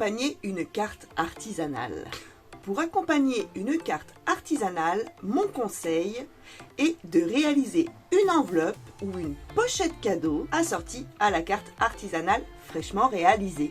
accompagner une carte artisanale. Pour accompagner une carte artisanale, mon conseil est de réaliser une enveloppe ou une pochette cadeau assortie à la carte artisanale fraîchement réalisée.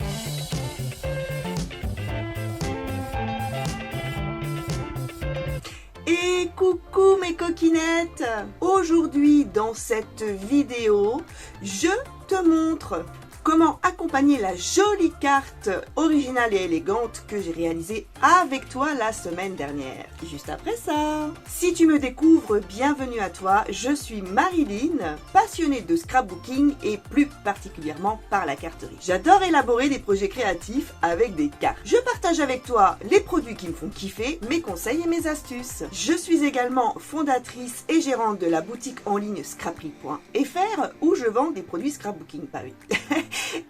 Et coucou mes coquinettes! Aujourd'hui dans cette vidéo, je te montre comment accompagner la jolie carte originale et élégante que j'ai réalisée avec toi la semaine dernière. Juste après ça, si tu me découvres, bienvenue à toi, je suis Marilyn, passionnée de scrapbooking et plus particulièrement par la carterie. J'adore élaborer des projets créatifs avec des cartes. Je partage avec toi les produits qui me font kiffer, mes conseils et mes astuces. Je suis également fondatrice et gérante de la boutique en ligne scrapery.fr où je vends des produits scrapbooking, pas oui.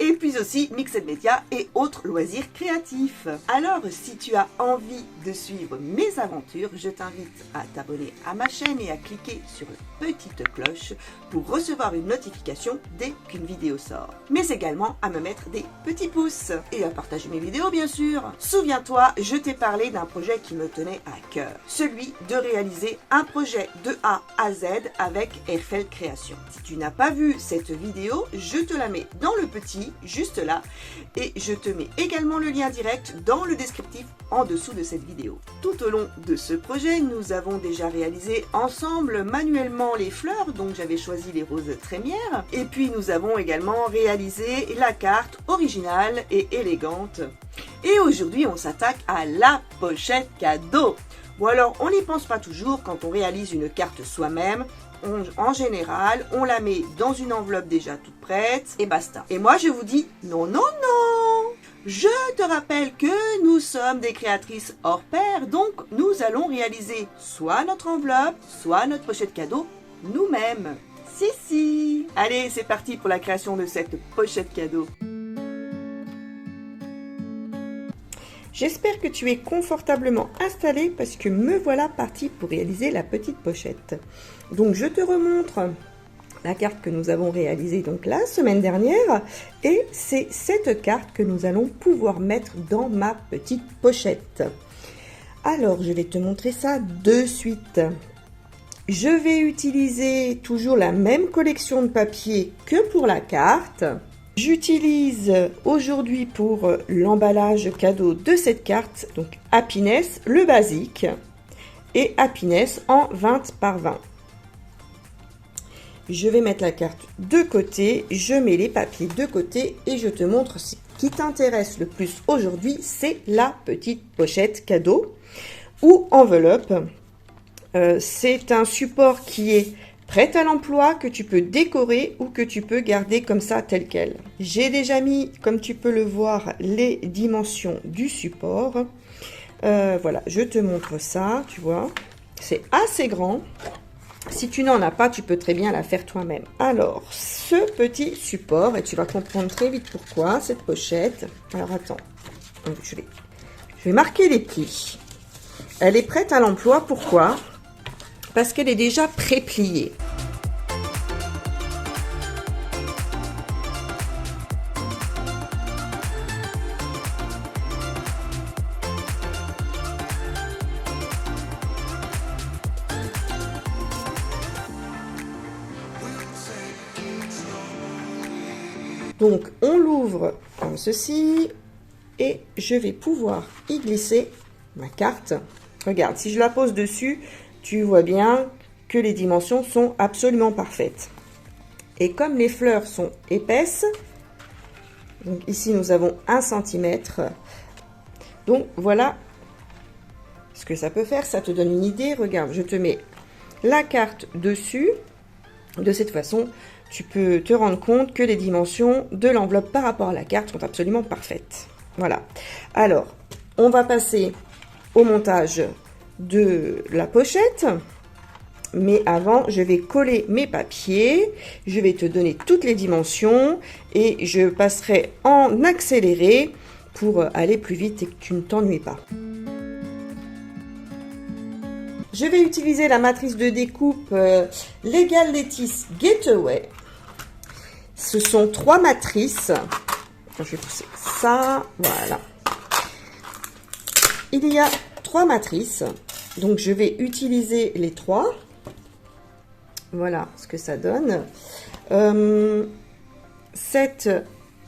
Et puis aussi Mixed Media et autres loisirs créatifs. Alors si tu as envie de suivre mes aventures, je t'invite à t'abonner à ma chaîne et à cliquer sur la petite cloche pour recevoir une notification dès qu'une vidéo sort. Mais également à me mettre des petits pouces et à partager mes vidéos bien sûr. Souviens-toi, je t'ai parlé d'un projet qui me tenait à cœur, celui de réaliser un projet de A à Z avec Airfeld Création. Si tu n'as pas vu cette vidéo, je te la mets dans le petit, juste là, et je te mets également le lien direct dans le descriptif en dessous de cette vidéo. Tout au long de ce projet, nous avons déjà réalisé ensemble manuellement les fleurs, donc j'avais choisi les roses trémières, et puis nous avons également réalisé la carte originale et élégante. Et aujourd'hui, on s'attaque à la pochette cadeau. Bon alors, on n'y pense pas toujours quand on réalise une carte soi-même. En général, on la met dans une enveloppe déjà toute prête et basta. Et moi, je vous dis non, non, non! Je te rappelle que nous sommes des créatrices hors pair, donc nous allons réaliser soit notre enveloppe, soit notre pochette cadeau nous-mêmes. Si, si! Allez, c'est parti pour la création de cette pochette cadeau. J'espère que tu es confortablement installé parce que me voilà partie pour réaliser la petite pochette. Donc je te remontre la carte que nous avons réalisée donc la semaine dernière et c'est cette carte que nous allons pouvoir mettre dans ma petite pochette. Alors je vais te montrer ça de suite. Je vais utiliser toujours la même collection de papier que pour la carte. J'utilise aujourd'hui pour l'emballage cadeau de cette carte, donc Happiness, le basique, et Happiness en 20 par 20. Je vais mettre la carte de côté, je mets les papiers de côté et je te montre ce qui t'intéresse le plus aujourd'hui, c'est la petite pochette cadeau ou enveloppe. C'est un support qui est prête à l'emploi, que tu peux décorer ou que tu peux garder comme ça tel quel. J'ai déjà mis, comme tu peux le voir, les dimensions du support. Voilà, je te montre ça, tu vois. C'est assez grand. Si tu n'en as pas, tu peux très bien la faire toi-même. Alors, ce petit support, et tu vas comprendre très vite pourquoi, cette pochette. Alors, attends, je vais marquer les plis. Elle est prête à l'emploi, pourquoi ? Parce qu'elle est déjà pré-pliée. Donc, on l'ouvre comme ceci et je vais pouvoir y glisser ma carte. Regarde, si je la pose dessus, tu vois bien que les dimensions sont absolument parfaites. Et comme les fleurs sont épaisses, donc ici nous avons 1 cm. Donc voilà ce que ça peut faire, ça te donne une idée. Regarde, je te mets la carte dessus. De cette façon, tu peux te rendre compte que les dimensions de l'enveloppe par rapport à la carte sont absolument parfaites. Voilà. Alors, on va passer au montage de la pochette. Mais avant, je vais coller mes papiers. Je vais te donner toutes les dimensions et je passerai en accéléré pour aller plus vite et que tu ne t'ennuies pas. Je vais utiliser la matrice de découpe Legal Lettuce Getaway. Ce sont 3 matrices. Je vais pousser ça, voilà. il y a 3 matrices. Donc, je vais utiliser les 3. Voilà ce que ça donne. Cette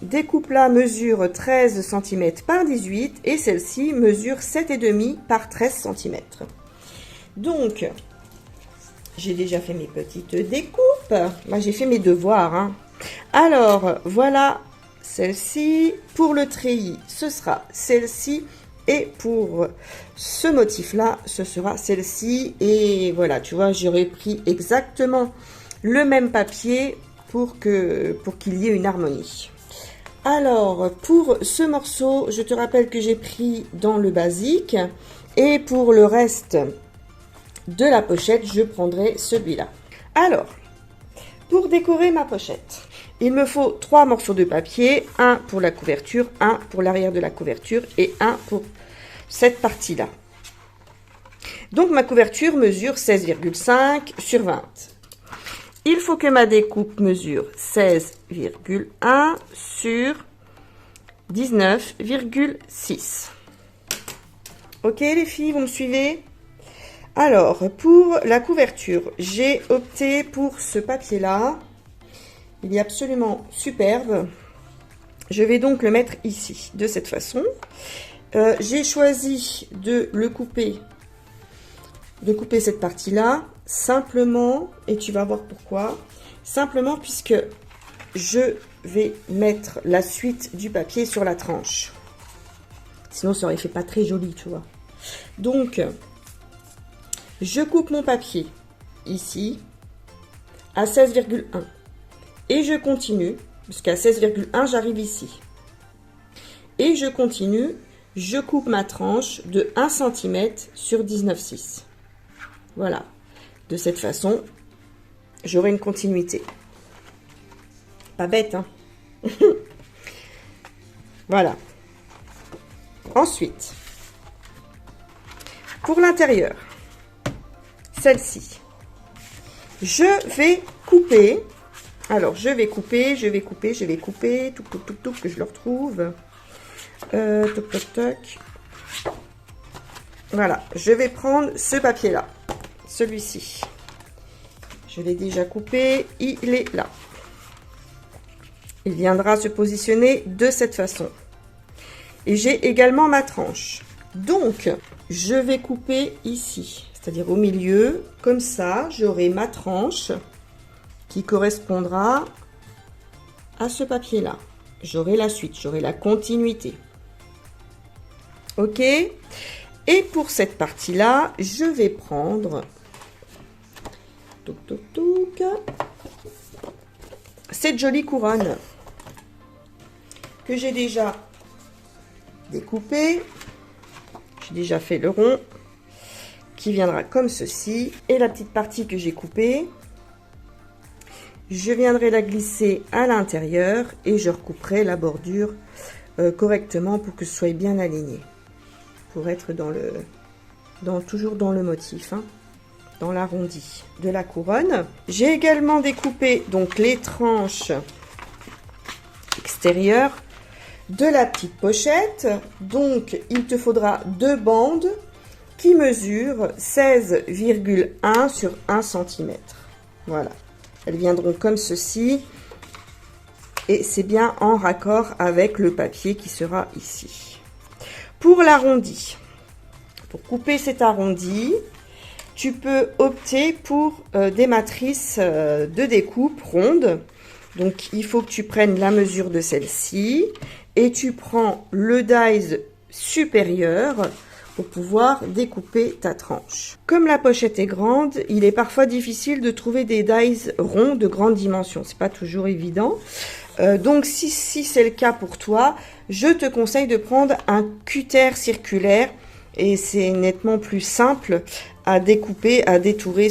découpe-là mesure 13 cm par 18 et celle-ci mesure 7,5 par 13 cm. Donc, j'ai déjà fait mes petites découpes. Là, j'ai fait mes devoirs. Hein. Alors, voilà celle-ci. Pour le treillis, ce sera celle-ci. Et pour ce motif-là, ce sera celle-ci. Et voilà, tu vois, j'aurais pris exactement le même papier pour qu'il y ait une harmonie. Alors, pour ce morceau, je te rappelle que j'ai pris dans le basique. Et pour le reste de la pochette, je prendrai celui-là. Alors, pour décorer ma pochette, il me faut 3 morceaux de papier, un pour la couverture, un pour l'arrière de la couverture et un pour cette partie-là. Donc, ma couverture mesure 16,5 sur 20. Il faut que ma découpe mesure 16,1 sur 19,6. Ok les filles, vous me suivez? Alors, pour la couverture, j'ai opté pour ce papier-là. Il est absolument superbe. Je vais donc le mettre ici, de cette façon. J'ai choisi de le couper, cette partie-là, simplement, et tu vas voir pourquoi, simplement puisque je vais mettre la suite du papier sur la tranche. Sinon, ça aurait fait pas très joli, tu vois. Donc, je coupe mon papier ici à 16,1 et je continue jusqu'à 16,1, j'arrive ici. Et je continue, je coupe ma tranche de 1 cm sur 19,6. Voilà. De cette façon, j'aurai une continuité. Pas bête, hein? Voilà. Ensuite, pour l'intérieur, celle-ci, je vais couper. Alors, je vais couper, tout, que je le retrouve. Toc, toc, toc. Voilà, je vais prendre ce papier-là, celui-ci. Je l'ai déjà coupé, il est là. Il viendra se positionner de cette façon. Et j'ai également ma tranche. Donc, je vais couper ici, c'est-à-dire au milieu, comme ça, j'aurai ma tranche qui correspondra à ce papier-là. J'aurai la suite, j'aurai la continuité. Ok? Et pour cette partie-là, je vais prendre cette jolie couronne que j'ai déjà découpée. J'ai déjà fait le rond qui viendra comme ceci. Et la petite partie que j'ai coupée, je viendrai la glisser à l'intérieur et je recouperai la bordure correctement pour que ce soit bien aligné. Pour être toujours dans le motif, hein, dans l'arrondi de la couronne. J'ai également découpé donc les tranches extérieures de la petite pochette. Donc, il te faudra 2 bandes qui mesurent 16,1 sur 1 cm. Voilà. Elles viendront comme ceci. Et c'est bien en raccord avec le papier qui sera ici. Pour l'arrondi, pour couper cet arrondi, tu peux opter pour des matrices de découpe rondes. Donc, il faut que tu prennes la mesure de celle-ci et tu prends le dies supérieur pour pouvoir découper ta tranche. Comme la pochette est grande, il est parfois difficile de trouver des dies ronds de grande dimension. C'est pas toujours évident. Donc, si c'est le cas pour toi, je te conseille de prendre un cutter circulaire et c'est nettement plus simple à découper, à détourer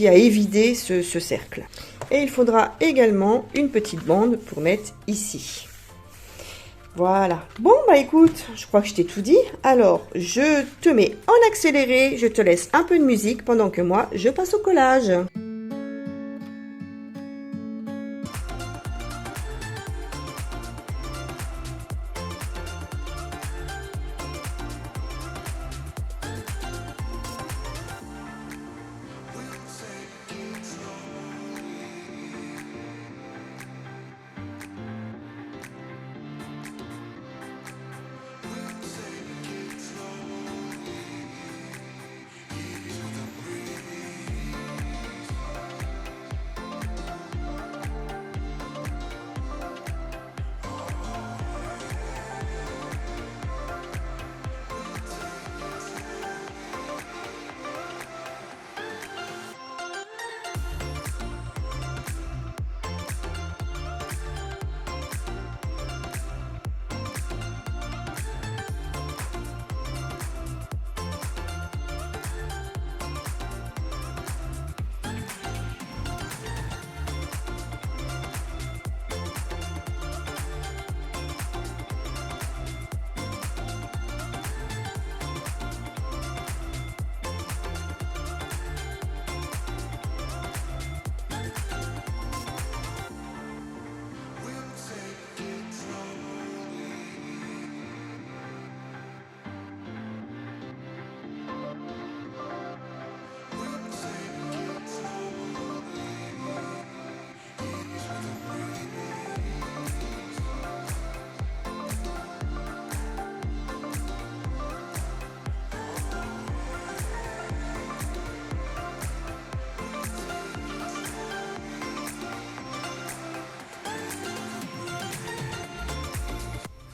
à évider ce cercle. Et il faudra également une petite bande pour mettre ici. Voilà. Bon, bah écoute, je crois que je t'ai tout dit. Alors, je te mets en accéléré, je te laisse un peu de musique pendant que moi, je passe au collage.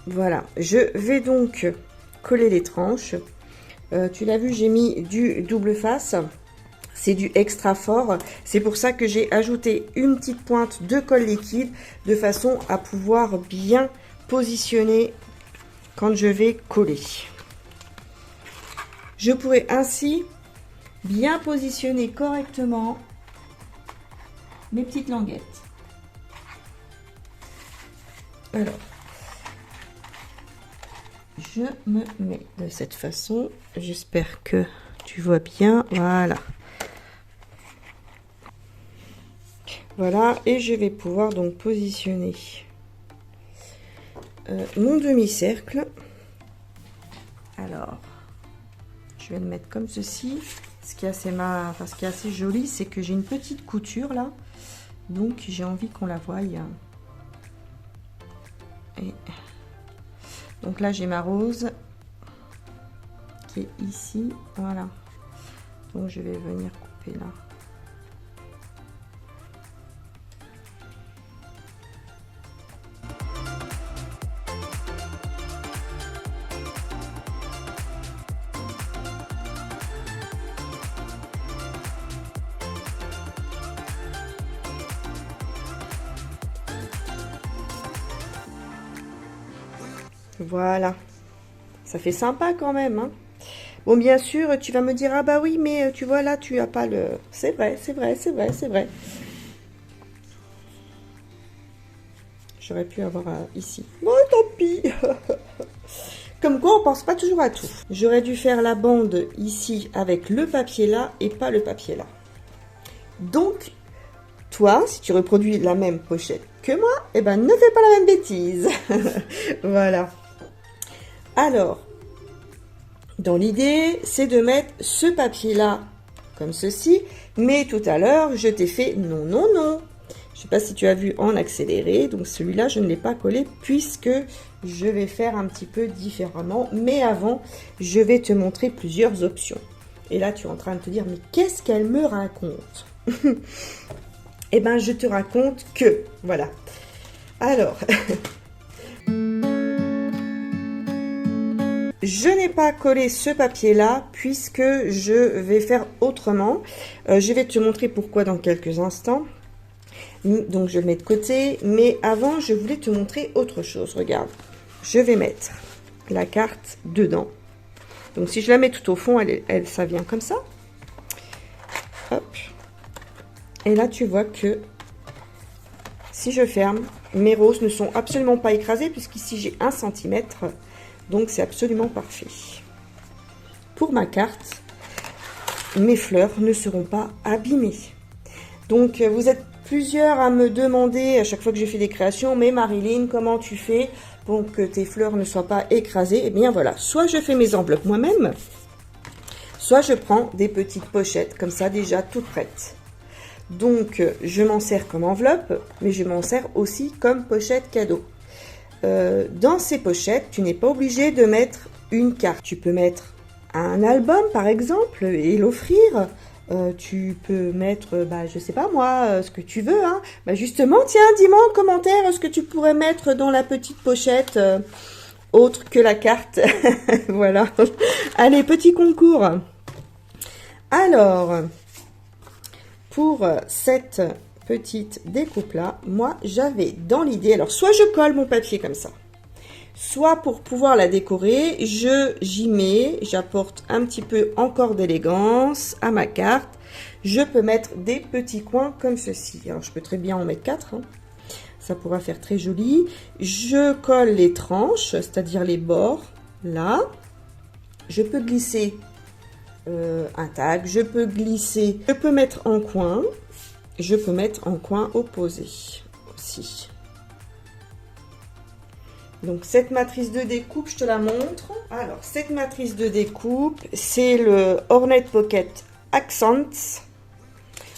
Voilà, je vais donc coller les tranches. Tu l'as vu, j'ai mis du double face. C'est du extra fort. C'est pour ça que j'ai ajouté une petite pointe de colle liquide de façon à pouvoir bien positionner quand je vais coller. Je pourrais ainsi bien positionner correctement mes petites languettes. Alors, je me mets de cette façon. J'espère que tu vois bien. Voilà. Voilà, et je vais pouvoir donc positionner mon demi-cercle. Alors, je vais le mettre comme ceci. Ce qui est assez joli, c'est que j'ai une petite couture là. Donc, j'ai envie qu'on la voie. Et donc là, j'ai ma rose qui est ici. Voilà. Donc, je vais venir couper là. Voilà, ça fait sympa quand même, hein. Bon, bien sûr, tu vas me dire, ah bah oui, mais tu vois, là, tu as pas le... C'est vrai, c'est vrai, c'est vrai, c'est vrai. J'aurais pu avoir ici. Bon, tant pis. Comme quoi, on pense pas toujours à tout. J'aurais dû faire la bande ici avec le papier là et pas le papier là. Donc, toi, si tu reproduis la même pochette que moi, eh ben, ne fais pas la même bêtise. Voilà. Alors, dans l'idée, c'est de mettre ce papier-là comme ceci. Mais tout à l'heure, je t'ai fait non, non, non. Je ne sais pas si tu as vu en accéléré. Donc, celui-là, je ne l'ai pas collé puisque je vais faire un petit peu différemment. Mais avant, je vais te montrer plusieurs options. Et là, tu es en train de te dire, mais qu'est-ce qu'elle me raconte? Eh bien, je te raconte que, voilà. Alors... Je n'ai pas collé ce papier-là puisque je vais faire autrement. Je vais te montrer pourquoi dans quelques instants. Donc, je le mets de côté. Mais avant, je voulais te montrer autre chose. Regarde, je vais mettre la carte dedans. Donc, si je la mets tout au fond, ça vient comme ça. Hop. Et là, tu vois que si je ferme, mes roses ne sont absolument pas écrasées puisqu'ici, j'ai 1 cm. Donc, c'est absolument parfait. Pour ma carte, mes fleurs ne seront pas abîmées. Donc, vous êtes plusieurs à me demander à chaque fois que je fais des créations, mais Marilyn, comment tu fais pour que tes fleurs ne soient pas écrasées? Eh bien, voilà. Soit je fais mes enveloppes moi-même, soit je prends des petites pochettes, comme ça, déjà toutes prêtes. Donc, je m'en sers comme enveloppe, mais je m'en sers aussi comme pochette cadeau. Dans ces pochettes, tu n'es pas obligé de mettre une carte. Tu peux mettre un album, par exemple, et l'offrir. Tu peux mettre, je sais pas moi, ce que tu veux. Hein. Justement, tiens, dis-moi en commentaire ce que tu pourrais mettre dans la petite pochette autre que la carte. Voilà. Allez, petit concours. Alors, pour cette... petite découpe là, moi j'avais dans l'idée, alors soit je colle mon papier comme ça, soit pour pouvoir la décorer, j'apporte un petit peu encore d'élégance à ma carte. Je peux mettre des petits coins comme ceci, alors je peux très bien en mettre 4, hein. Ça pourra faire très joli. Je colle les tranches, c'est-à-dire les bords là. Je peux glisser un tag, je peux mettre en coin. Je peux mettre en coin opposé aussi. Donc, cette matrice de découpe, je te la montre. Alors, cette matrice de découpe, c'est le Ornate Pocket Accents.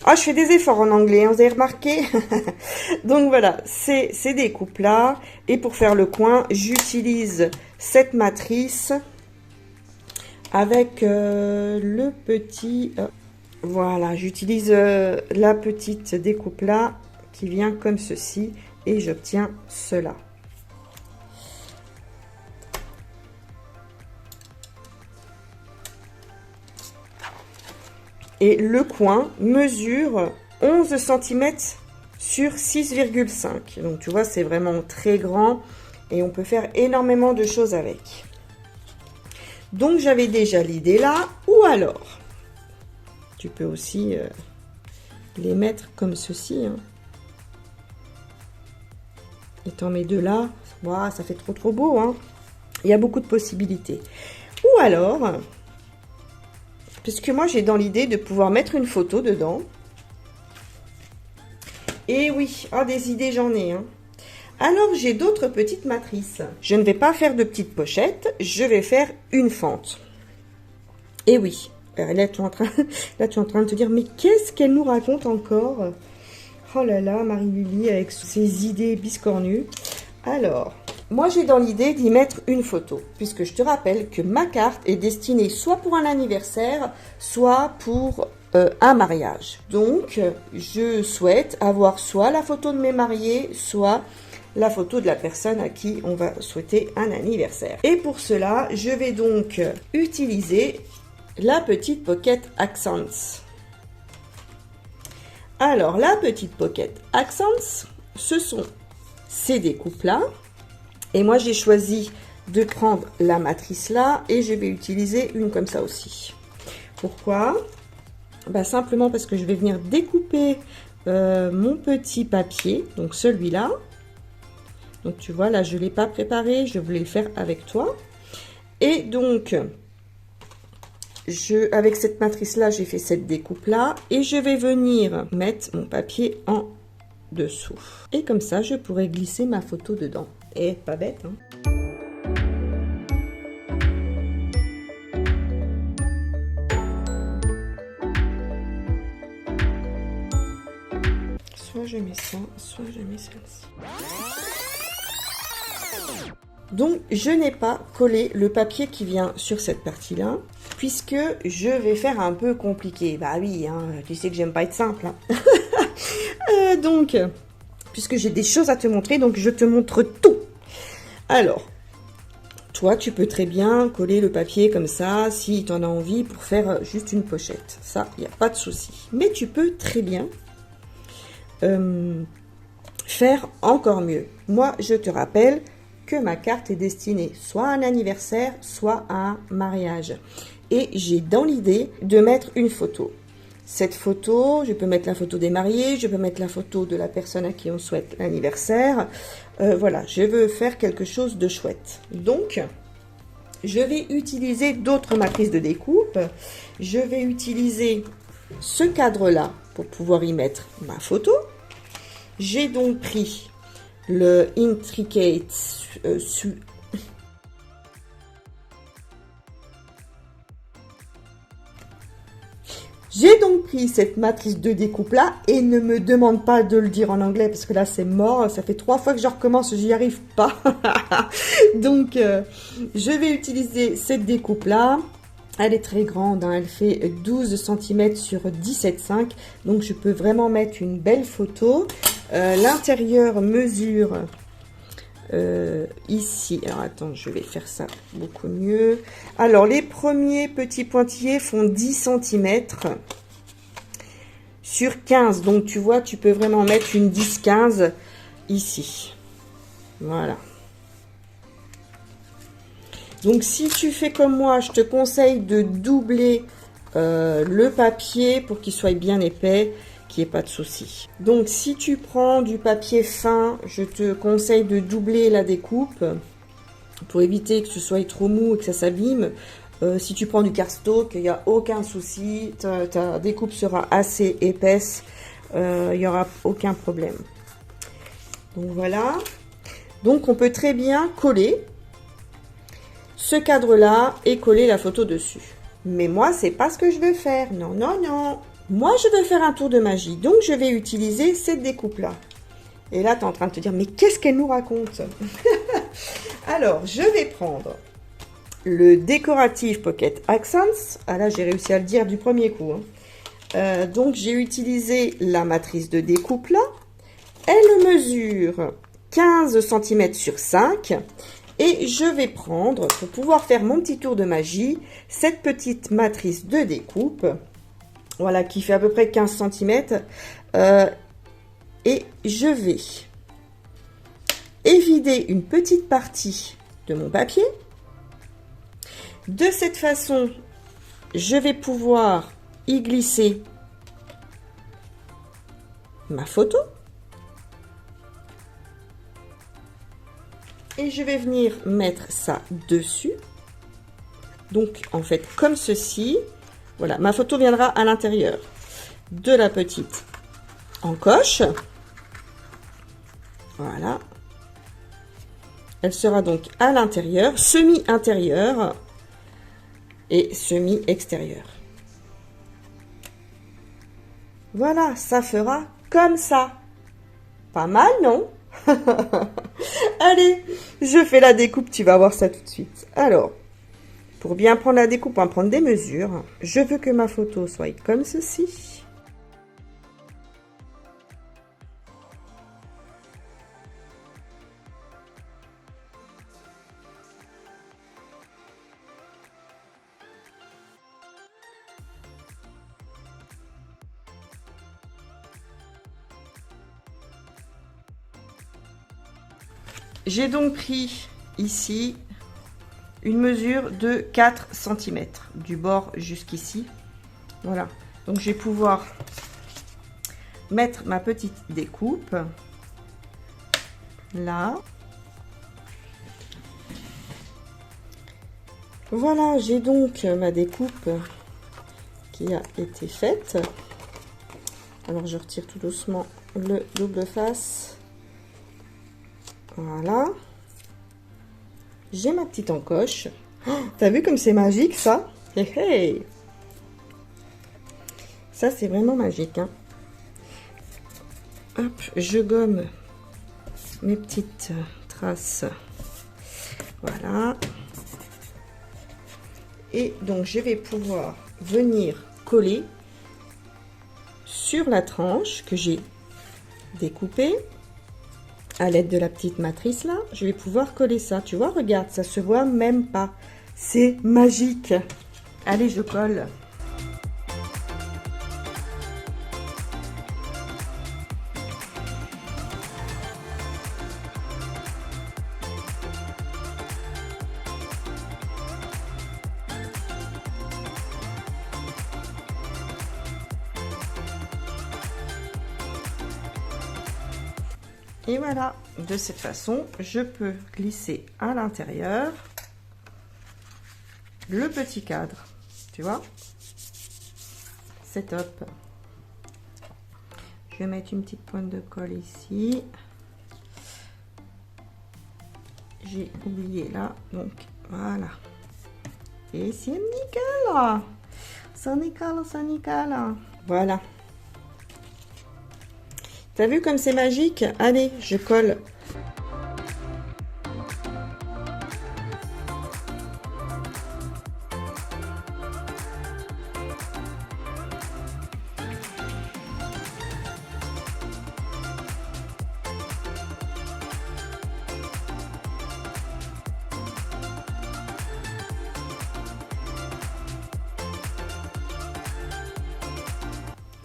Ah, je fais des efforts en anglais, hein, vous avez remarqué? Donc, voilà, c'est ces découpes-là. Et pour faire le coin, j'utilise cette matrice avec le petit... Voilà, j'utilise la petite découpe là qui vient comme ceci et j'obtiens cela. Et le coin mesure 11 cm sur 6,5. Donc tu vois, c'est vraiment très grand et on peut faire énormément de choses avec. Donc j'avais déjà l'idée là. Ou alors, tu peux aussi les mettre comme ceci. Hein. Et t'en mets deux là. Wow, ça fait trop beau. Hein. Il y a beaucoup de possibilités. Ou alors, puisque moi j'ai dans l'idée de pouvoir mettre une photo dedans. Et oui, des idées j'en ai. Hein. Alors j'ai d'autres petites matrices. Je ne vais pas faire de petites pochettes, je vais faire une fente. Et oui, là tu es en train de te dire, mais qu'est-ce qu'elle nous raconte encore? Oh là là, Marie-Lily avec ses idées biscornues. Alors, moi j'ai dans l'idée d'y mettre une photo, puisque je te rappelle que ma carte est destinée soit pour un anniversaire, soit pour un mariage. Donc, je souhaite avoir soit la photo de mes mariés, soit la photo de la personne à qui on va souhaiter un anniversaire. Et pour cela, je vais donc utiliser la petite Pocket Accents. Alors, la petite Pocket Accents, ce sont ces découpes-là. Et moi, j'ai choisi de prendre la matrice là et je vais utiliser une comme ça aussi. Pourquoi ? Simplement parce que je vais venir découper mon petit papier, donc celui-là. Donc tu vois, là, je ne l'ai pas préparé, je voulais le faire avec toi. Et donc, avec cette matrice-là, j'ai fait cette découpe-là. Et je vais venir mettre mon papier en dessous. Et comme ça, je pourrais glisser ma photo dedans. Et pas bête, hein. Soit je mets ça, soit je mets celle-ci. Donc, je n'ai pas collé le papier qui vient sur cette partie-là, puisque je vais faire un peu compliqué. Bah oui, hein, tu sais que j'aime pas être simple. Hein. Donc, puisque j'ai des choses à te montrer, donc je te montre tout. Alors, toi, tu peux très bien coller le papier comme ça, si tu en as envie, pour faire juste une pochette. Ça, il n'y a pas de souci. Mais tu peux très bien faire encore mieux. Moi, je te rappelle que ma carte est destinée soit à un anniversaire, soit à un mariage. Et j'ai dans l'idée de mettre une photo. Cette photo, je peux mettre la photo des mariés, je peux mettre la photo de la personne à qui on souhaite l'anniversaire. Voilà, je veux faire quelque chose de chouette. Donc, je vais utiliser d'autres matrices de découpe. Je vais utiliser ce cadre-là pour pouvoir y mettre ma photo. J'ai donc pris le Intricate J'ai donc pris cette matrice de découpe là et ne me demande pas de le dire en anglais parce que là c'est mort, ça fait 3 fois que je recommence, j'y arrive pas. Donc je vais utiliser cette découpe là. Elle est très grande, hein, elle fait 12 cm sur 17,5, donc je peux vraiment mettre une belle photo. L'intérieur mesure ici, alors attends, je vais faire ça beaucoup mieux. Alors les premiers petits pointillés font 10 cm sur 15, donc tu vois, tu peux vraiment mettre une 10-15 ici. Voilà. Donc si tu fais comme moi, je te conseille de doubler le papier pour qu'il soit bien épais, qu'il n'y ait pas de souci. Donc si tu prends du papier fin, je te conseille de doubler la découpe pour éviter que ce soit trop mou et que ça s'abîme. Si tu prends du cardstock, il n'y a aucun souci, ta découpe sera assez épaisse, il n'y aura aucun problème. Donc voilà. Donc on peut très bien coller ce cadre-là et coller la photo dessus. Mais moi, c'est pas ce que je veux faire. Non, non, non. Moi, je veux faire un tour de magie. Donc, je vais utiliser cette découpe-là. Et là, tu es en train de te dire, mais qu'est-ce qu'elle nous raconte? Alors, je vais prendre le Decorative Pocket Accents. Ah là, j'ai réussi à le dire du premier coup. Hein. Donc, j'ai utilisé la matrice de découpe là. Elle mesure 15 cm sur 5. Et je vais prendre, pour pouvoir faire mon petit tour de magie, cette petite matrice de découpe. voilà, qui fait à peu près 15 cm. Et je vais évider une petite partie de mon papier. De cette façon, je vais pouvoir y glisser ma photo. Et je vais venir mettre ça dessus. Donc, en fait, comme ceci. Voilà, ma photo viendra à l'intérieur de la petite encoche. Voilà. Elle sera donc à l'intérieur, semi-intérieur et semi-extérieur. Voilà, ça fera comme ça. Pas mal, non? Allez, je fais la découpe, tu vas voir ça tout de suite. Alors, pour bien prendre la découpe, on va prendre des mesures. Je veux que ma photo soit comme ceci. J'ai donc pris ici une mesure de 4 cm du bord jusqu'ici. Voilà, donc je vais pouvoir mettre ma petite découpe là. Voilà, j'ai donc ma découpe qui a été faite. Alors je retire tout doucement le double face. Voilà. J'ai ma petite encoche. Oh, t'as vu comme c'est magique ça? Hey, hey. Ça c'est vraiment magique, hein. Hop, je gomme mes petites traces. Voilà. Et donc je vais pouvoir venir coller sur la tranche que j'ai découpée. À l'aide de la petite matrice là, je vais pouvoir coller ça. Tu vois, regarde, ça se voit même pas. C'est magique. Allez, je colle. Et voilà, de cette façon, je peux glisser à l'intérieur le petit cadre, tu vois, c'est top. Je vais mettre une petite pointe de colle ici. J'ai oublié là, donc voilà. Et c'est nickel, c'est nickel, c'est nickel. Voilà. T'as vu comme c'est magique? Allez, je colle.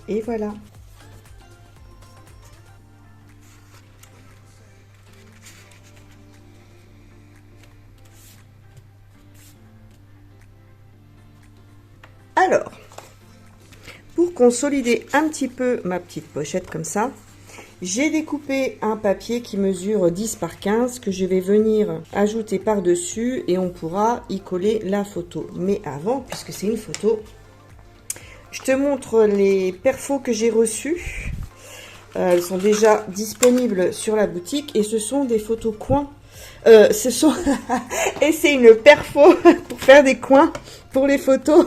Et voilà. Alors, pour consolider un petit peu ma petite pochette comme ça, j'ai découpé un papier qui mesure 10 par 15 que je vais venir ajouter par-dessus et on pourra y coller la photo. Mais avant, puisque c'est une photo, je te montre les perfos que j'ai reçus. Elles sont déjà disponibles sur la boutique et ce sont des photos coins. Et c'est une perfo pour faire des coins pour les photos.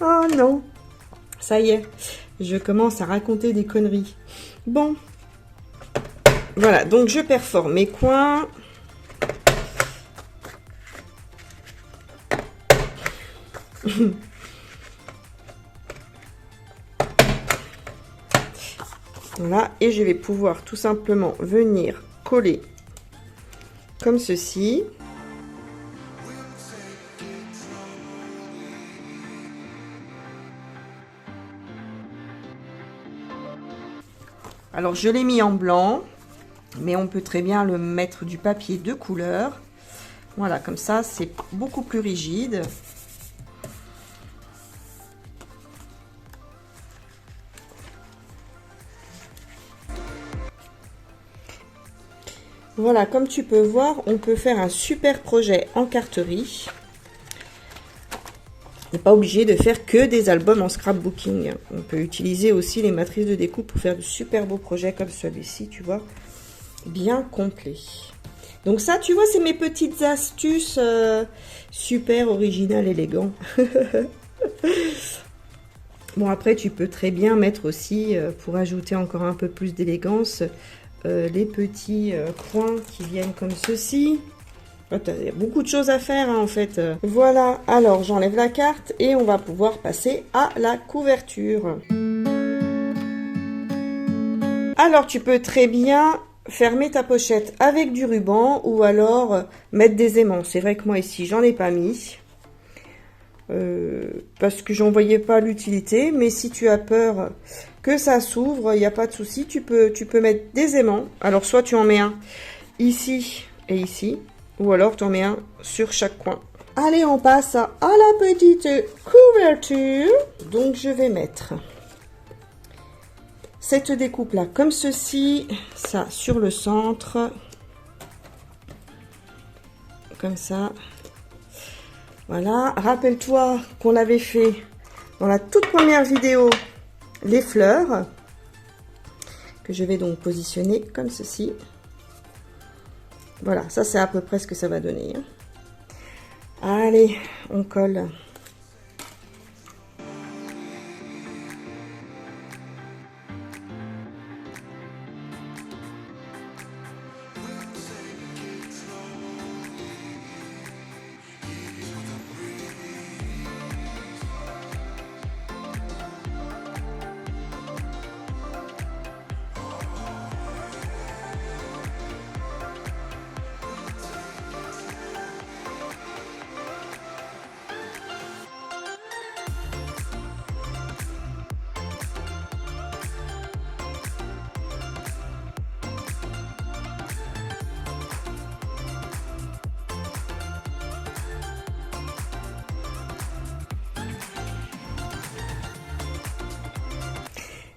Oh non, ça y est, je commence à raconter des conneries. Bon, voilà, donc je perfore mes coins. Voilà, et je vais pouvoir tout simplement venir coller comme ceci. Alors je l'ai mis en blanc, mais on peut très bien le mettre du papier de couleur. Voilà, comme ça c'est beaucoup plus rigide. Voilà, comme tu peux voir, on peut faire un super projet en carterie. On n'est pas obligé de faire que des albums en scrapbooking. On peut utiliser aussi les matrices de découpe pour faire de super beaux projets comme celui-ci, tu vois, bien complet. Donc ça, tu vois, c'est mes petites astuces super originales, élégants. Bon, après, tu peux très bien mettre aussi, pour ajouter encore un peu plus d'élégance, les petits coins qui viennent comme ceci. Il y a beaucoup de choses à faire hein, en fait. Voilà, alors j'enlève la carte et on va pouvoir passer à la couverture. Alors tu peux très bien fermer ta pochette avec du ruban ou alors mettre des aimants. C'est vrai que moi ici j'en ai pas mis. Parce que j'en voyais pas l'utilité, mais si tu as peur que ça s'ouvre, il n'y a pas de souci, tu peux mettre des aimants. Alors soit tu en mets un ici et ici, ou alors tu en mets un sur chaque coin. Allez, on passe à la petite couverture. Donc je vais mettre cette découpe là comme ceci, ça sur le centre, comme ça. Voilà, rappelle-toi qu'on avait fait dans la toute première vidéo les fleurs, que je vais donc positionner comme ceci. Voilà, ça c'est à peu près ce que ça va donner. Allez, on colle.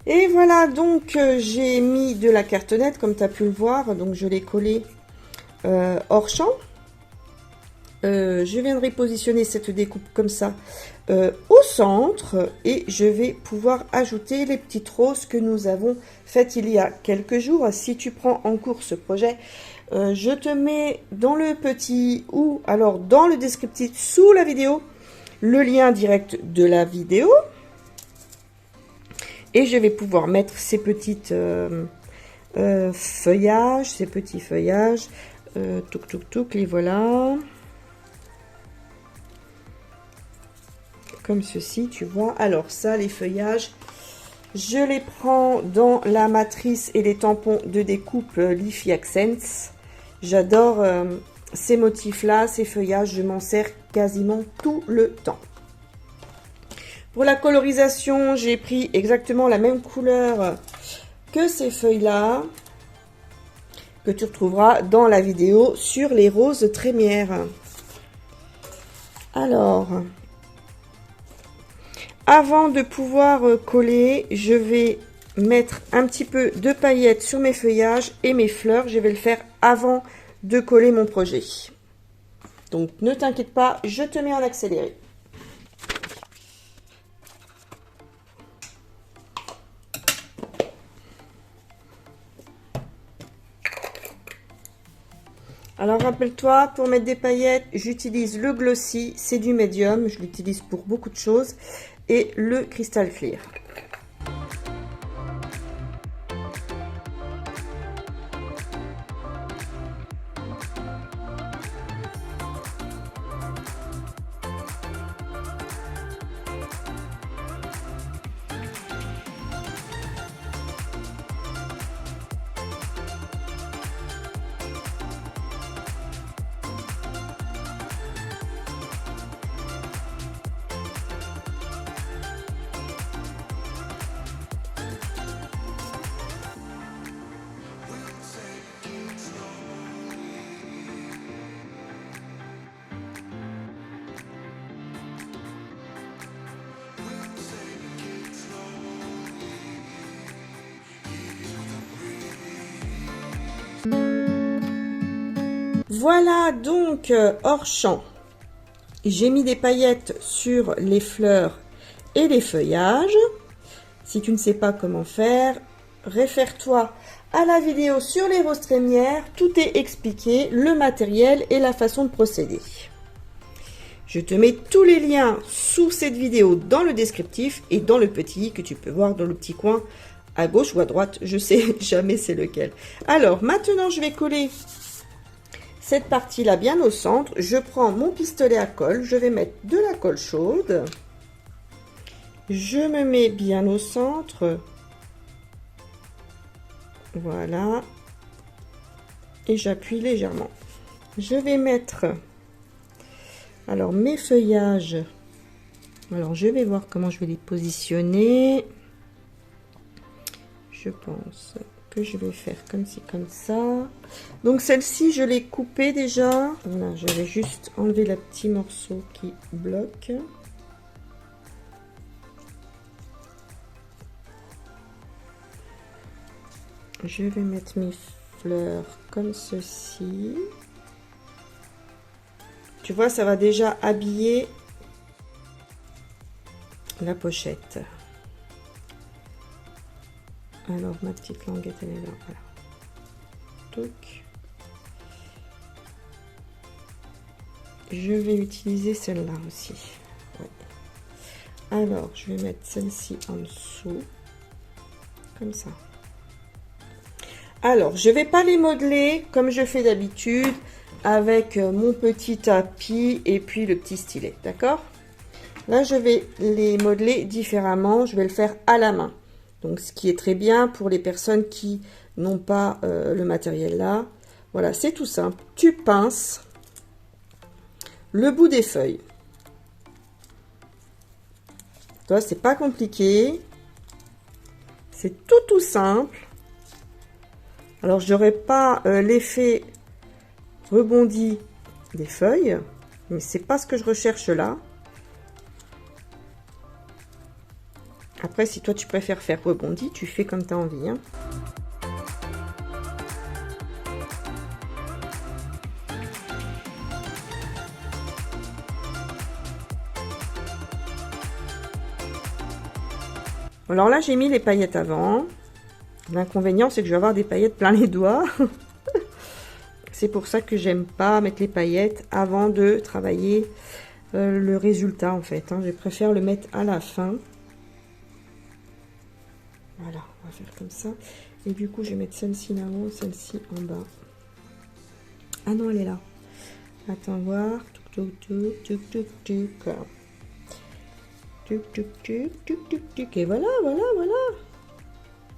Et voilà, donc j'ai mis de la cartonnette, comme tu as pu le voir, donc je l'ai collé hors champ. Je viendrai positionner cette découpe comme ça au centre et je vais pouvoir ajouter les petites roses que nous avons faites il y a quelques jours. Si tu prends en cours ce projet, je te mets dans le petit ou alors dans le descriptif sous la vidéo le lien direct de la vidéo. Et je vais pouvoir mettre ces petites feuillages, ces petits feuillages. Touc, touc, touc, les voilà. Comme ceci, tu vois. Alors ça, les feuillages, je les prends dans la matrice et les tampons de découpe Leafy Accents. J'adore ces motifs-là, ces feuillages, je m'en sers quasiment tout le temps. Pour la colorisation, j'ai pris exactement la même couleur que ces feuilles-là, que tu retrouveras dans la vidéo sur les roses trémières. Alors, avant de pouvoir coller, je vais mettre un petit peu de paillettes sur mes feuillages et mes fleurs. Je vais le faire avant de coller mon projet. Donc, ne t'inquiète pas, je te mets en accéléré. Alors rappelle-toi, pour mettre des paillettes, j'utilise le Glossy, c'est du médium, je l'utilise pour beaucoup de choses, et le Crystal Clear. Voilà donc hors champ. J'ai mis des paillettes sur les fleurs et les feuillages. Si tu ne sais pas comment faire, réfère-toi à la vidéo sur les roses trémières. Tout est expliqué, le matériel et la façon de procéder. Je te mets tous les liens sous cette vidéo dans le descriptif et dans le petit que tu peux voir dans le petit coin à gauche ou à droite. Je sais jamais c'est lequel. Alors maintenant je vais coller cette partie-là bien au centre. Je prends mon pistolet à colle. Je vais mettre de la colle chaude. Je me mets bien au centre. Voilà. Et j'appuie légèrement. Je vais mettre alors mes feuillages. Alors je vais voir comment je vais les positionner. Je pense que je vais faire comme ci, comme ça. Donc celle-ci, je l'ai coupée déjà. Voilà, je vais juste enlever le petit morceau qui bloque. Je vais mettre mes fleurs comme ceci. Tu vois, ça va déjà habiller la pochette. Alors, ma petite languette, elle est là. Voilà. Donc, je vais utiliser celle-là aussi. Ouais. Alors, je vais mettre celle-ci en dessous. Comme ça. Alors, je vais pas les modeler comme je fais d'habitude avec mon petit tapis et puis le petit stylet, d'accord? Là, je vais les modeler différemment. Je vais le faire à la main. Donc, ce qui est très bien pour les personnes qui n'ont pas le matériel là. Voilà, c'est tout simple. Tu pinces le bout des feuilles. Toi, c'est pas compliqué. C'est tout simple. Alors, je n'aurai pas l'effet rebondi des feuilles, mais c'est pas ce que je recherche là. Après, si toi tu préfères faire rebondi, tu fais comme tu as envie. Hein. Alors là, j'ai mis les paillettes avant. L'inconvénient, c'est que je vais avoir des paillettes plein les doigts. C'est pour ça que j'aime pas mettre les paillettes avant de travailler le résultat, en fait. Hein. Je préfère le mettre à la fin. Voilà, on va faire comme ça. Et du coup, je vais mettre celle-ci là-haut, celle-ci en bas. Ah non, elle est là. Attends, voir. Tuc, tuc, tuc, tuc, tuc, tuc. Tuc, tuc, tuc, tuc, tuc, tuc. Et voilà.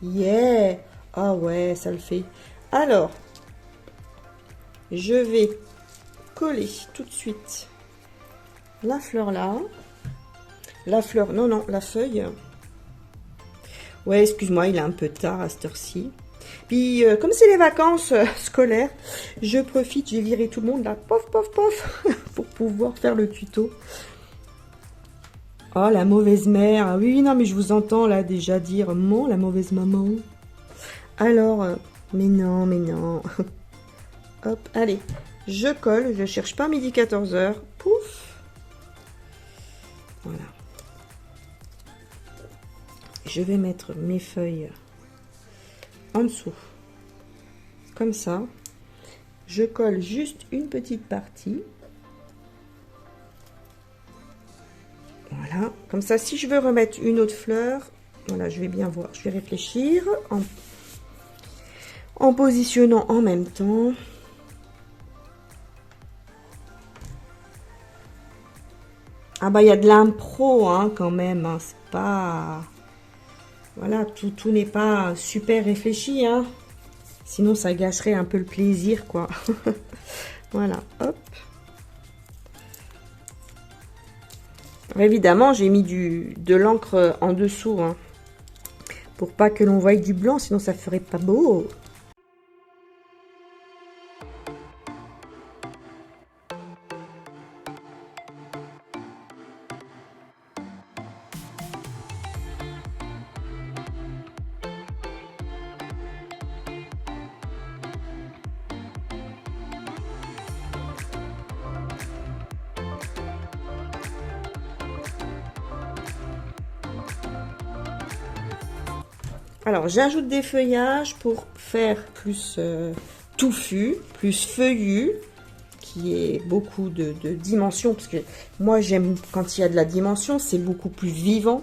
Yeah! Ah ouais, ça le fait. Alors, je vais coller tout de suite la fleur là. La fleur, non, la feuille. Ouais, excuse-moi, il est un peu tard à cette heure-ci. Puis, comme c'est les vacances scolaires, je profite, j'ai viré tout le monde là, pof, pour pouvoir faire le tuto. Oh, la mauvaise mère. Oui, non, mais je vous entends là déjà dire, la mauvaise maman. Alors, mais non. Hop, allez, je colle, je cherche pas midi 14h. Pouf. Voilà. Je vais mettre mes feuilles en dessous. Comme ça. Je colle juste une petite partie. Voilà, comme ça, si je veux remettre une autre fleur, voilà, je vais bien voir, je vais réfléchir en positionnant en même temps. Ah bah, il y a de l'impro, hein, quand même, hein, c'est pas... Voilà, tout n'est pas super réfléchi, hein. Sinon, ça gâcherait un peu le plaisir, quoi. Voilà, hop. Alors, évidemment, j'ai mis de l'encre en dessous, hein, pour pas que l'on voie du blanc, sinon ça ferait pas beau. Alors, j'ajoute des feuillages pour faire plus touffu, plus feuillu, qui est beaucoup de dimensions, parce que moi j'aime quand il y a de la dimension, c'est beaucoup plus vivant.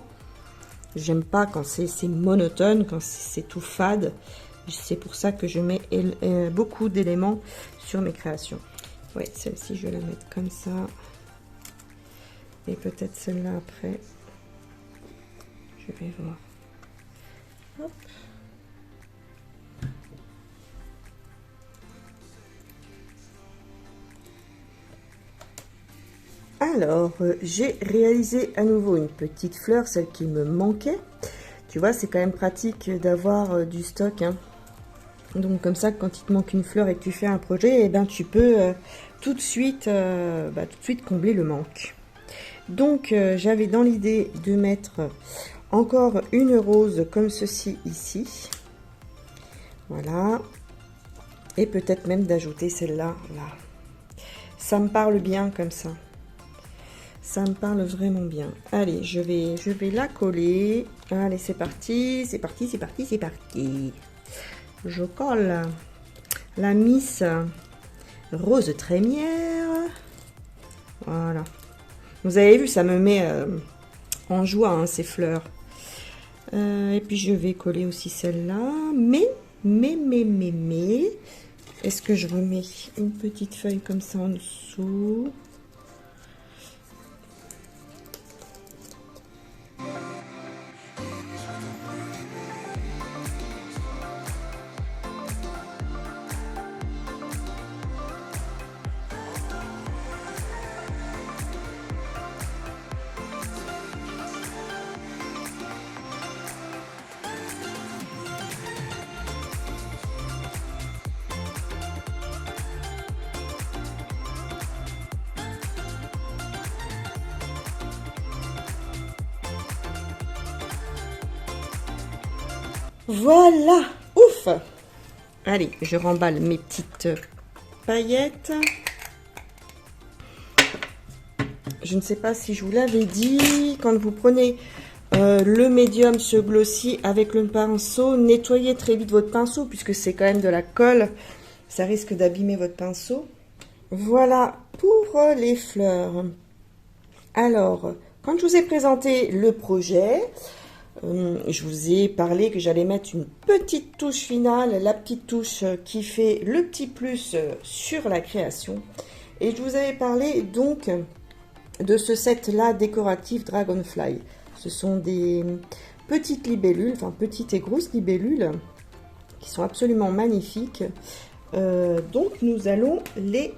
J'aime pas quand c'est monotone, quand c'est tout fade. C'est pour ça que je mets beaucoup d'éléments sur mes créations. Ouais, celle-ci je vais la mettre comme ça, et peut-être celle-là après. Je vais voir. Hop. Alors, j'ai réalisé à nouveau une petite fleur, celle qui me manquait. Tu vois, c'est quand même pratique d'avoir du stock, hein. Donc comme ça, quand il te manque une fleur et que tu fais un projet, eh ben, tu peux tout de suite combler le manque. Donc, j'avais dans l'idée de mettre encore une rose comme ceci ici. Voilà. Et peut-être même d'ajouter celle-là, là. Ça me parle bien comme ça. Ça me parle vraiment bien. Allez, je vais la coller. Allez, c'est parti, c'est parti, c'est parti, c'est parti. Je colle la Miss Rose Trémière. Voilà. Vous avez vu, ça me met en joie, hein, ces fleurs. Et puis, je vais coller aussi celle-là. Mais, est-ce que je remets une petite feuille comme ça en dessous ? Voilà, ouf. Allez, je remballe mes petites paillettes. Je ne sais pas si je vous l'avais dit, quand vous prenez le médium, ce glossy avec le pinceau, nettoyez très vite votre pinceau puisque c'est quand même de la colle. Ça risque d'abîmer votre pinceau. Voilà pour les fleurs. Alors, quand je vous ai présenté le projet, je vous ai parlé que j'allais mettre une petite touche finale, la petite touche qui fait le petit plus sur la création. Et je vous avais parlé donc de ce set-là décoratif Dragonfly. Ce sont des petites libellules, enfin petites et grosses libellules, qui sont absolument magnifiques. Donc nous allons les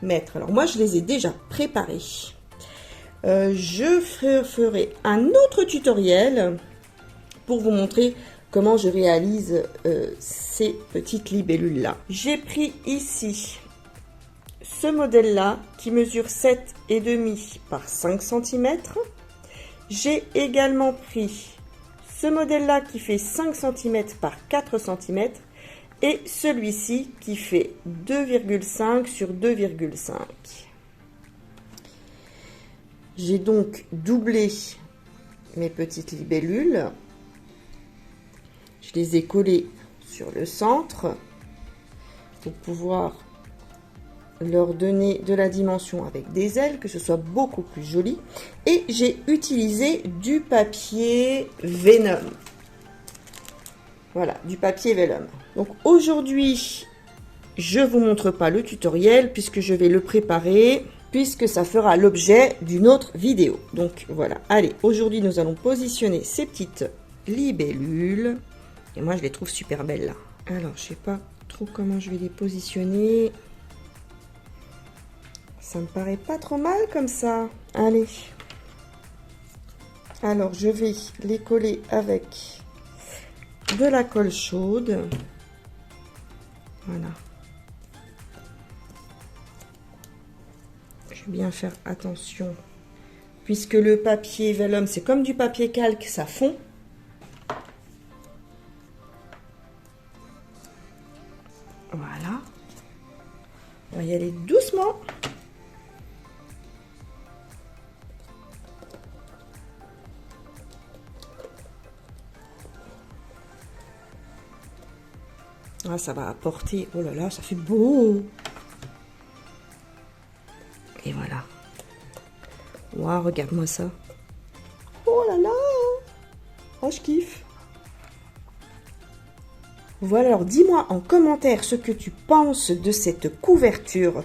mettre. Alors moi je les ai déjà préparées. Je ferai un autre tutoriel pour vous montrer comment je réalise ces petites libellules là. J'ai pris ici ce modèle là qui mesure 7,5 par 5 cm. J'ai également pris ce modèle là qui fait 5 cm par 4 cm et celui-ci qui fait 2,5 sur 2,5. J'ai donc doublé mes petites libellules. Je les ai collées sur le centre pour pouvoir leur donner de la dimension avec des ailes, que ce soit beaucoup plus joli. Et j'ai utilisé du papier Vellum. Voilà, du papier Vellum. Donc aujourd'hui, je ne vous montre pas le tutoriel puisque je vais le préparer, puisque ça fera l'objet d'une autre vidéo. Donc voilà, allez, aujourd'hui nous allons positionner ces petites libellules. Et moi je les trouve super belles là. Alors je sais pas trop comment je vais les positionner. Ça me paraît pas trop mal comme ça. Allez. Alors je vais les coller avec de la colle chaude. Voilà. Je vais bien faire attention. Puisque le papier Vellum, c'est comme du papier calque, ça fond. Voilà. On va y aller doucement. Ah, ça va apporter... Oh là là, ça fait beau. Et voilà. Waouh, regarde-moi ça. Oh là là. Oh, je kiffe. Voilà, alors dis-moi en commentaire ce que tu penses de cette couverture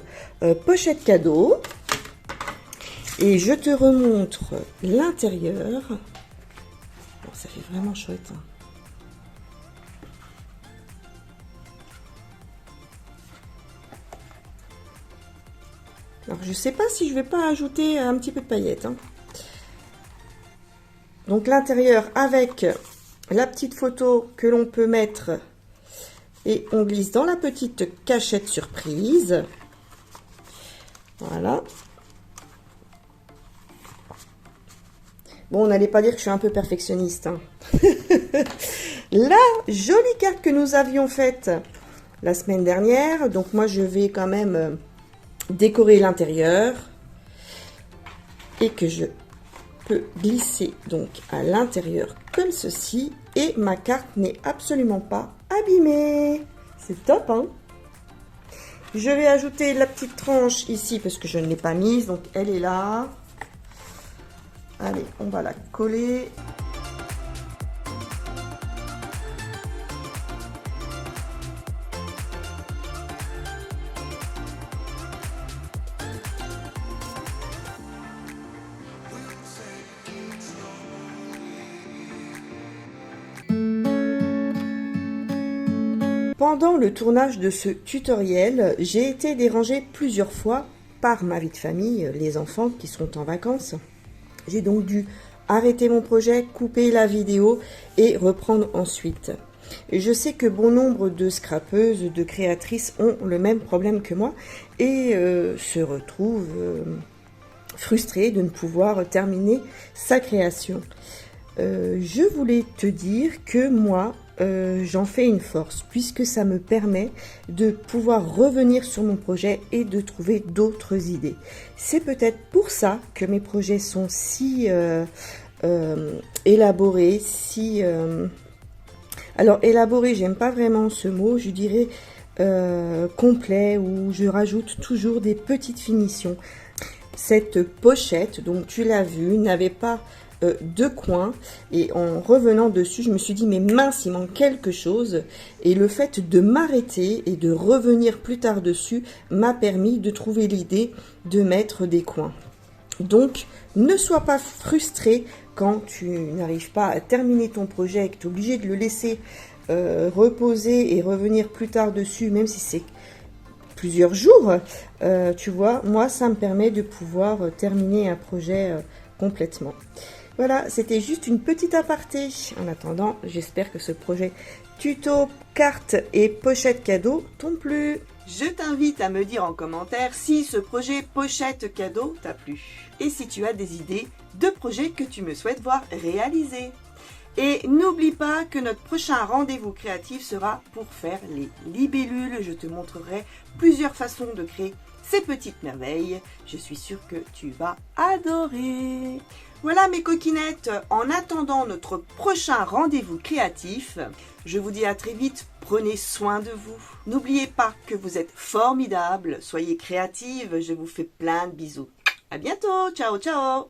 pochette cadeau. Et je te remontre l'intérieur. Bon, ça fait vraiment chouette. Hein. Alors, je sais pas si je vais pas ajouter un petit peu de paillettes. Hein. Donc, l'intérieur avec la petite photo que l'on peut mettre et on glisse dans la petite cachette surprise. Voilà. Bon, on n'allait pas dire que je suis un peu perfectionniste. Hein. La jolie carte que nous avions faite la semaine dernière. Donc, moi, je vais quand même décorer l'intérieur. Et que je peux glisser donc à l'intérieur comme ceci. Et ma carte n'est absolument pas abîmée. C'est top, hein? Je vais ajouter la petite tranche ici parce que je ne l'ai pas mise. Donc, elle est là. Allez, on va la coller. Pendant le tournage de ce tutoriel, j'ai été dérangée plusieurs fois par ma vie de famille, les enfants qui sont en vacances. J'ai donc dû arrêter mon projet, couper la vidéo et reprendre ensuite. Et je sais que bon nombre de scrapeuses, de créatrices ont le même problème que moi et se retrouvent frustrées de ne pouvoir terminer sa création. Je voulais te dire que moi, j'en fais une force puisque ça me permet de pouvoir revenir sur mon projet et de trouver d'autres idées. C'est peut-être pour ça que mes projets sont si élaborés, si... Alors élaboré, j'aime pas vraiment ce mot, je dirais complet, où je rajoute toujours des petites finitions. Cette pochette, donc tu l'as vu, n'avait pas de coins et en revenant dessus je me suis dit mais mince, il manque quelque chose, et le fait de m'arrêter et de revenir plus tard dessus m'a permis de trouver l'idée de mettre des coins. Donc ne sois pas frustré quand tu n'arrives pas à terminer ton projet et que tu es obligé de le laisser reposer et revenir plus tard dessus, même si c'est plusieurs jours, tu vois, moi ça me permet de pouvoir terminer un projet complètement. Voilà, c'était juste une petite aparté. En attendant, j'espère que ce projet tuto, carte et pochette cadeau t'ont plu. Je t'invite à me dire en commentaire si ce projet pochette cadeau t'a plu. Et si tu as des idées de projets que tu me souhaites voir réaliser. Et n'oublie pas que notre prochain rendez-vous créatif sera pour faire les libellules. Je te montrerai plusieurs façons de créer ces petites merveilles. Je suis sûre que tu vas adorer. Voilà mes coquinettes, en attendant notre prochain rendez-vous créatif, je vous dis à très vite, prenez soin de vous. N'oubliez pas que vous êtes formidables, soyez créatives, je vous fais plein de bisous. À bientôt, ciao ciao.